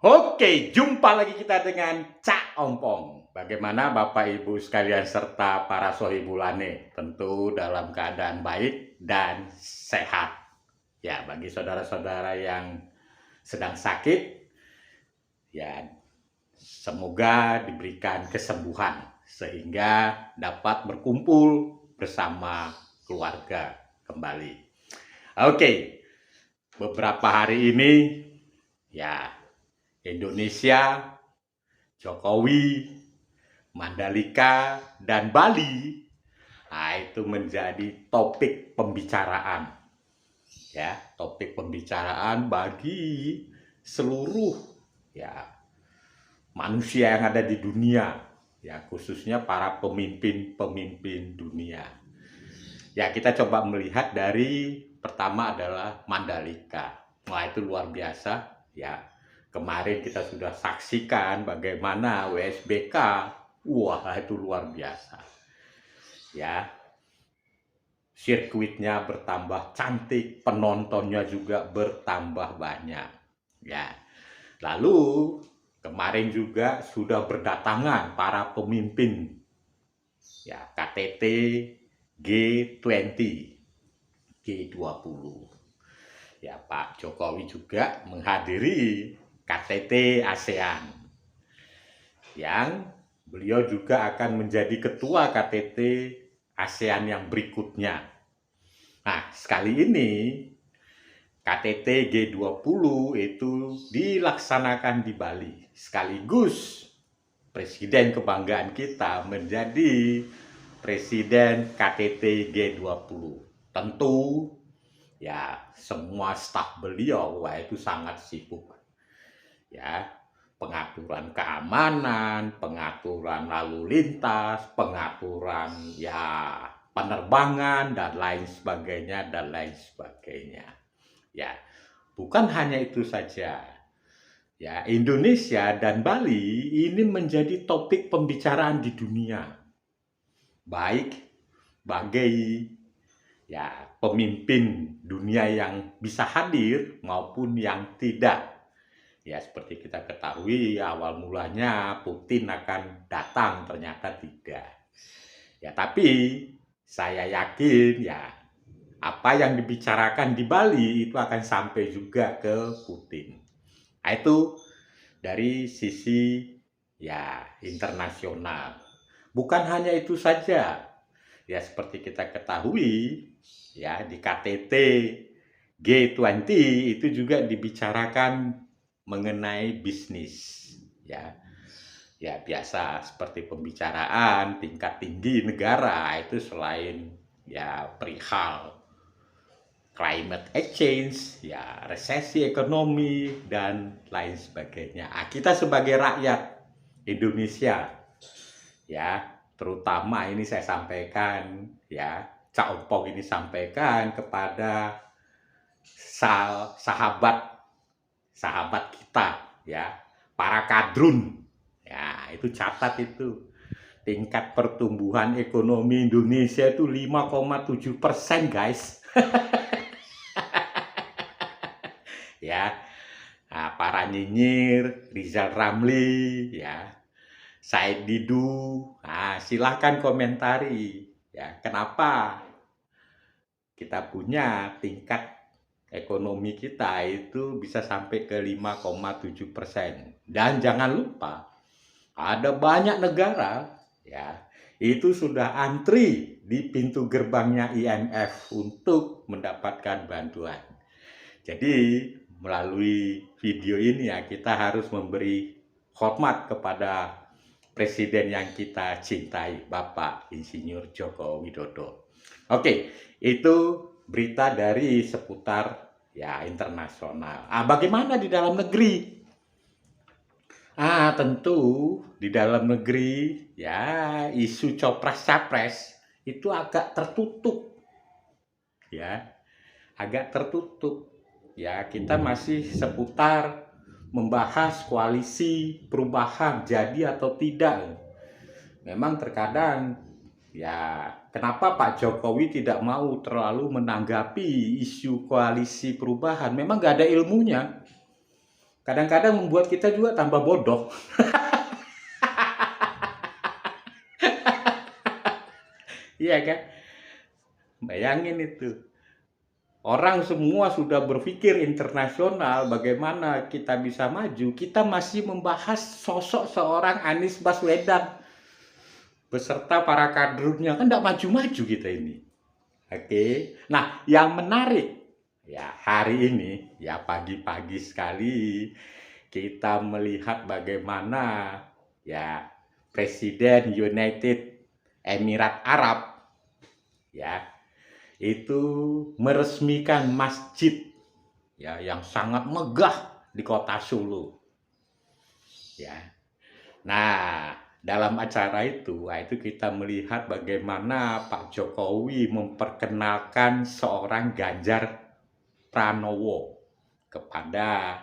Oke, jumpa lagi kita dengan Cak Ompong. Bagaimana Bapak Ibu sekalian serta para sohibulane? Tentu dalam keadaan baik dan sehat. Ya, bagi saudara-saudara yang sedang sakit, ya semoga diberikan kesembuhan sehingga dapat berkumpul bersama keluarga kembali. Oke, beberapa hari ini ya Indonesia, Jokowi, Mandalika, dan Bali, nah itu menjadi topik pembicaraan. Ya, topik pembicaraan bagi seluruh ya manusia yang ada di dunia, ya khususnya para pemimpin-pemimpin dunia. Ya, kita coba melihat dari pertama adalah Mandalika. Wah, itu luar biasa ya. Kemarin kita sudah saksikan bagaimana WSBK, wah itu luar biasa. Ya, sirkuitnya bertambah cantik, penontonnya juga bertambah banyak. Ya, lalu kemarin juga sudah berdatangan para pemimpin, ya KTT G20, G20. Ya, Pak Jokowi juga menghadiri KTT ASEAN, yang beliau juga akan menjadi ketua KTT ASEAN yang berikutnya. Nah, sekali ini KTT G20 itu dilaksanakan di Bali. Sekaligus presiden kebanggaan kita menjadi presiden KTT G20. Tentu ya semua staf beliau wah itu sangat sibuk. Ya, pengaturan keamanan, pengaturan lalu lintas, pengaturan ya penerbangan dan lain sebagainya. Ya, bukan hanya itu saja. Ya, Indonesia dan Bali ini menjadi topik pembicaraan di dunia. Baik sebagai ya pemimpin dunia yang bisa hadir maupun yang tidak. Ya, seperti kita ketahui awal mulanya Putin akan datang, ternyata tidak. Ya, tapi saya yakin ya apa yang dibicarakan di Bali itu akan sampai juga ke Putin. Nah, itu dari sisi ya internasional. Bukan hanya itu saja. Ya, seperti kita ketahui ya di KTT G20 itu juga dibicarakan mengenai bisnis, ya. Ya, biasa seperti pembicaraan tingkat tinggi negara itu selain ya perihal climate exchange, ya resesi ekonomi dan lain sebagainya. Nah, kita sebagai rakyat Indonesia ya, terutama ini saya sampaikan ya, Cak Ompong ini sampaikan kepada sahabat kita ya, para kadrun ya, itu catat itu tingkat pertumbuhan ekonomi Indonesia itu 5,7% guys. Ya, nah, para nyinyir Rizal Ramli ya, Said Didu, nah silahkan komentari ya kenapa kita punya tingkat ekonomi kita itu bisa sampai ke 5,7%. Dan jangan lupa, ada banyak negara ya, itu sudah antri di pintu gerbangnya IMF untuk mendapatkan bantuan. Jadi, melalui video ini ya, kita harus memberi hormat kepada presiden yang kita cintai, Bapak Insinyur Joko Widodo. Oke, itu berita dari seputar ya internasional. Bagaimana di dalam negeri? Tentu di dalam negeri ya isu copras-capres itu agak tertutup. Ya, agak tertutup. Ya, kita masih seputar membahas koalisi perubahan jadi atau tidak. memang terkadang ya kenapa Pak Jokowi tidak mau terlalu menanggapi isu koalisi perubahan? Memang nggak ada ilmunya. Kadang-kadang membuat kita juga tambah bodoh. Iya kan? Bayangin itu. Orang semua sudah berpikir internasional bagaimana kita bisa maju. Kita masih membahas sosok seorang Anies Baswedan beserta para kadernya. Kan tidak maju-maju kita ini. Oke. Nah, yang menarik ya hari ini ya pagi-pagi sekali kita melihat bagaimana ya Presiden United Emirat Arab ya itu meresmikan masjid ya yang sangat megah di kota Solo ya. Nah, dalam acara itu kita melihat bagaimana Pak Jokowi memperkenalkan seorang Ganjar Pranowo kepada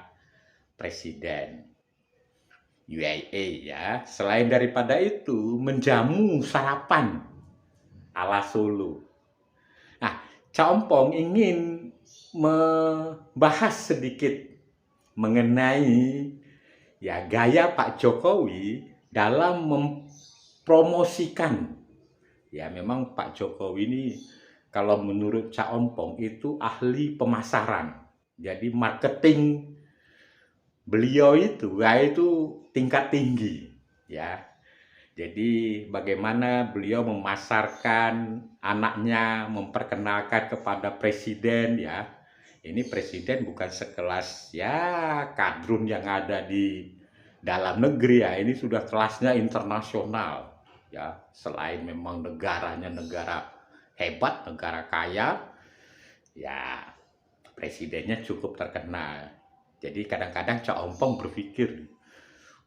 Presiden UAE ya. Selain daripada itu, menjamu sarapan ala Solo. Nah, Compong ingin membahas sedikit mengenai ya gaya Pak Jokowi dalam mempromosikan. Ya, memang Pak Jokowi ini kalau menurut Cak Ompong itu ahli pemasaran. Jadi marketing beliau itu tingkat tinggi ya. Jadi bagaimana beliau memasarkan anaknya, memperkenalkan kepada presiden ya. Ini presiden bukan sekelas ya kadrun yang ada di dalam negeri ya. Ini sudah kelasnya internasional ya. Selain memang negaranya negara hebat, negara kaya, ya presidennya cukup terkenal. Jadi kadang-kadang Cak Ompong berpikir,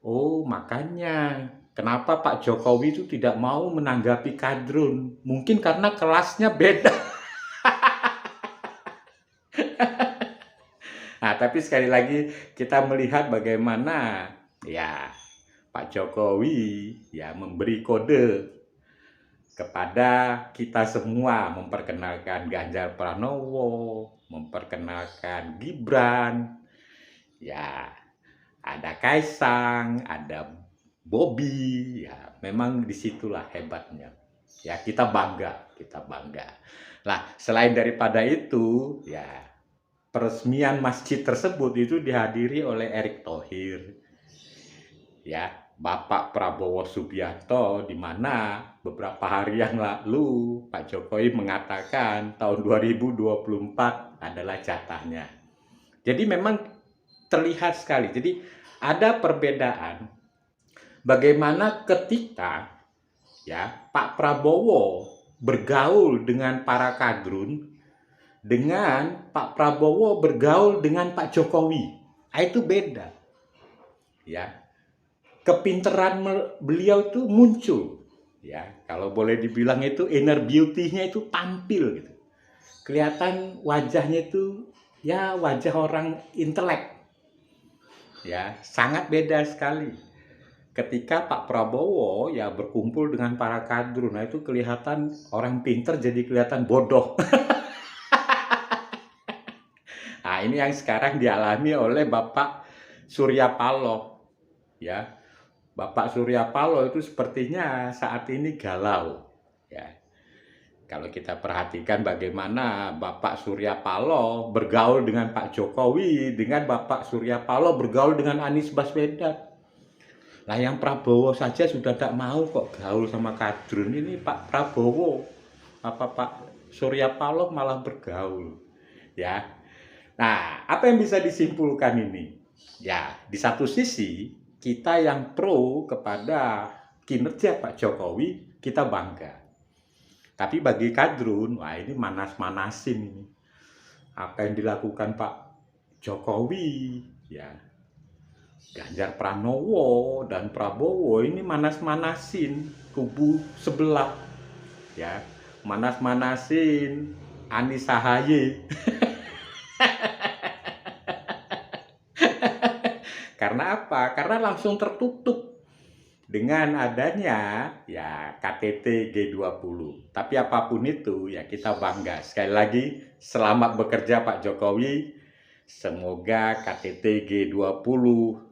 oh makanya kenapa Pak Jokowi itu tidak mau menanggapi kadrun? Mungkin karena kelasnya beda. Nah, tapi sekali lagi kita melihat bagaimana ya Pak Jokowi ya memberi kode kepada kita semua, memperkenalkan Ganjar Pranowo, memperkenalkan Gibran, ya ada Kaisang, ada Bobby, ya memang disitulah hebatnya. Ya kita bangga, kita bangga. Nah, selain daripada itu, ya peresmian masjid tersebut itu dihadiri oleh Erick Thohir, ya Bapak Prabowo Subianto, di mana beberapa hari yang lalu Pak Jokowi mengatakan tahun 2024 adalah jatahnya. Jadi memang terlihat sekali. Jadi ada perbedaan bagaimana ketika ya Pak Prabowo bergaul dengan para kadrun dengan Pak Prabowo bergaul dengan Pak Jokowi. Nah, itu beda. Ya. Kepintaran beliau itu muncul. Ya, kalau boleh dibilang itu inner beauty-nya itu tampil gitu. Kelihatan wajahnya itu ya wajah orang intelek. Ya, sangat beda sekali. Ketika Pak Prabowo ya berkumpul dengan para kadrun, nah itu kelihatan orang pinter jadi kelihatan bodoh. Nah, ini yang sekarang dialami oleh Bapak Surya Paloh. Ya, Bapak Surya Paloh itu sepertinya saat ini galau. Ya, kalau kita perhatikan bagaimana Bapak Surya Paloh bergaul dengan Pak Jokowi, dengan Bapak Surya Paloh bergaul dengan Anies Baswedan. Nah, yang Prabowo saja sudah tak mau kok gaul sama kadrun. Ini Pak Prabowo, Pak Surya Paloh malah bergaul. Ya. Nah, apa yang bisa disimpulkan ini? Ya, di satu sisi kita yang pro kepada kinerja Pak Jokowi, kita bangga. Tapi bagi kadrun, wah ini manas-manasin ini. Apa yang dilakukan Pak Jokowi, ya Ganjar Pranowo dan Prabowo ini manas-manasin kubu sebelah. Ya, manas-manasin Anies Ahaye. Karena apa? Karena langsung tertutup dengan adanya ya KTT G20. Tapi apapun itu ya kita bangga. Sekali lagi selamat bekerja Pak Jokowi. Semoga KTT G20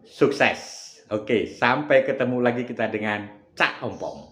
sukses. Oke, sampai ketemu lagi kita dengan Cak Ompong.